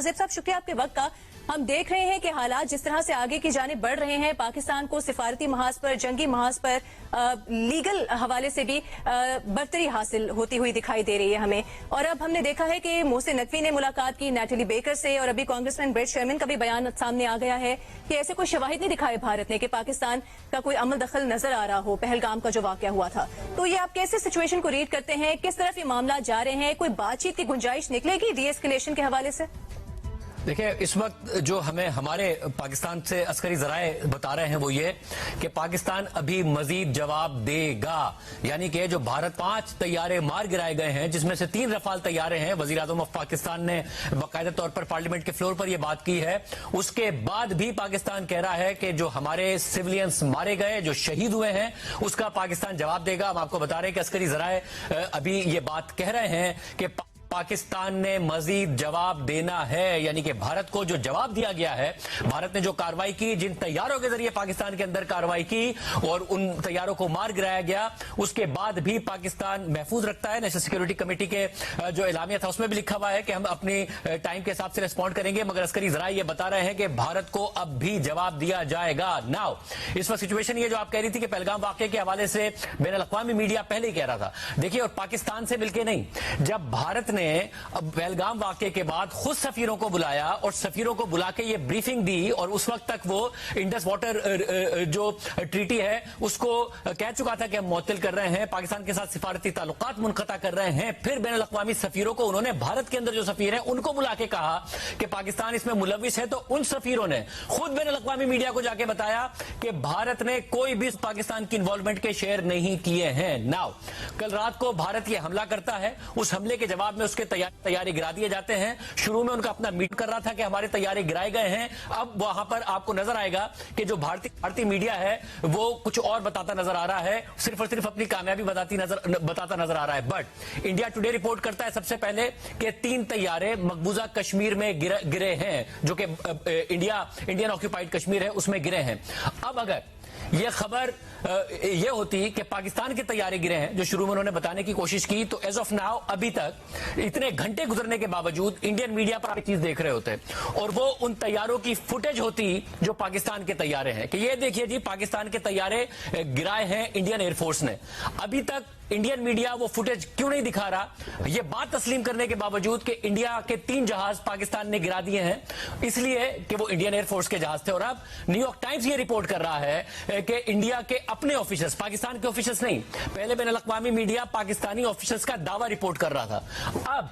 Najib साहब, शुक्रिया आपके वक्त का। हम देख रहे हैं कि हालात जिस तरह से आगे की जानिब बढ़ रहे हैं, पाकिस्तान को सिफारती महाज पर, जंगी महाज पर, लीगल हवाले से भी बरतरी हासिल होती हुई दिखाई दे रही है हमें। और अब हमने देखा है कि मोहसिन नकवी ने मुलाकात की नेटली बेकर से, और अभी कांग्रेसमैन ब्रेट शेरमैन का भी बयान सामने आ गया है कि ऐसे कोई शवाहिद नहीं दिखाए भारत ने कि पाकिस्तान का कोई अमल दखल नजर आ रहा हो पहलगाम का जो वाकया हुआ था। तो ये आप कैसे सिचुएशन को रीड करते हैं, किस तरफ ये मामला जा रहे हैं, कोई बातचीत की गुंजाइश निकलेगी डी एस्केलेशन के हवाले से? देखिए, इस वक्त जो हमें हमारे पाकिस्तान से अस्करी जराए बता रहे हैं वो ये कि पाकिस्तान अभी मजीद जवाब देगा। यानी कि जो भारत 5 तैयारे मार गिराए गए हैं, जिसमें से 3 रफाल तैयारे हैं, वजीर आजम ऑफ पाकिस्तान ने बाकायदा तौर पर पार्लियामेंट के फ्लोर पर यह बात की है। उसके बाद भी पाकिस्तान कह रहा है कि जो हमारे सिविलियंस मारे गए, जो शहीद हुए हैं, उसका पाकिस्तान जवाब देगा। हम आपको बता रहे हैं कि अस्करी जराए अभी ये बात कह रहे हैं कि पाकिस्तान ने मजीद जवाब देना है। यानी कि भारत को जो जवाब दिया गया है, भारत ने जो कार्रवाई की, जिन तैयारों के जरिए पाकिस्तान के अंदर कार्रवाई की और उन तैयारों को मार गिराया गया, उसके बाद भी पाकिस्तान महफूज रखता है। नेशनल सिक्योरिटी कमेटी के जो एलामिया था उसमें भी लिखा हुआ है कि हम अपनी टाइम के हिसाब से रिस्पॉन्ड करेंगे, मगर अस्करी जराए ये बता रहे हैं कि भारत को अब भी जवाब दिया जाएगा। नाउ इस वक्त सिचुएशन ये जो आप कह रही थी कि पहलगाम वाकये के हवाले से बैन अल-अक़वामी मीडिया पहले ही कह रहा था, देखिए, और पाकिस्तान से मिलकर नहीं, जब भारत ने अब पहलगाम वाकये के बाद खुद सफीरों को बुलाया और सफीरों को बुला के ये ब्रीफिंग दी, और उस वक्त तक वो इंडस वाटर जो ट्रीटी है उसको कह चुका था कि हम मुअत्तल कर रहे हैं, पाकिस्तान के साथ सिफारती ताल्लुकात मुनक़ता कर रहे हैं। फिर बैन अल-अक़वामी सफीरों को उन्होंने भारत के अंदर जो सफीर हैं उनको बुला के कहा कि पाकिस्तान इसमें मुलविस है, तो उन सफीरों ने खुद बैन अल-अक़वामी मीडिया को जाके बताया कि भारत ने कोई भी पाकिस्तान की इन्वॉल्वमेंट के शेयर नहीं किए हैं। नाउ कल रात को भारत ये हमला करता है, उस हमले के जवाब में उसके तैयारी गिरा दिए जाते हैं। शुरू में उनका अपना मीट कर रहा था कि हमारे तैयारी गिराए गए हैं। अब वहां पर आपको नजर आएगा कि जो भारतीय मीडिया है वो कुछ और बताता नजर आ रहा है, सिर्फ और सिर्फ अपनी कामयाबी बताता नजर आ रहा है। बट इंडिया टुडे रिपोर्ट करता है सबसे पहले कि 3 तैयारे मकबूजा कश्मीर में गिरे हैं, जो कि इंडियन ऑक्यूपाइड कश्मीर है उसमें गिरे हैं। अब अगर यह खबर यह होती कि पाकिस्तान के तैयारे गिरे हैं, जो शुरू में उन्होंने बताने की कोशिश की, तो एज ऑफ नाउ अभी तक इतने घंटे गुजरने के बावजूद इंडियन मीडिया पर एक चीज देख रहे होते और वो उन तैयारों की फुटेज होती जो पाकिस्तान के तैयारे हैं, कि ये देखिए जी, पाकिस्तान के तैयारे गिराए हैं इंडियन एयरफोर्स ने। अभी तक इंडियन मीडिया वो फुटेज क्यों नहीं दिखा रहा? ये बात तस्लीम करने के बावजूद कि इंडिया के 3 जहाज पाकिस्तान ने गिरा दिए हैं, इसलिए कि वो इंडियन एयरफोर्स के जहाज थे। और अब न्यूयॉर्क टाइम्स ये रिपोर्ट कर रहा है कि इंडिया के अपने ऑफिसर्स, पाकिस्तान के ऑफिसर्स नहीं, पहले बैन अल-अक़वामी मीडिया पाकिस्तानी ऑफिसर्स का दावा रिपोर्ट कर रहा था। अब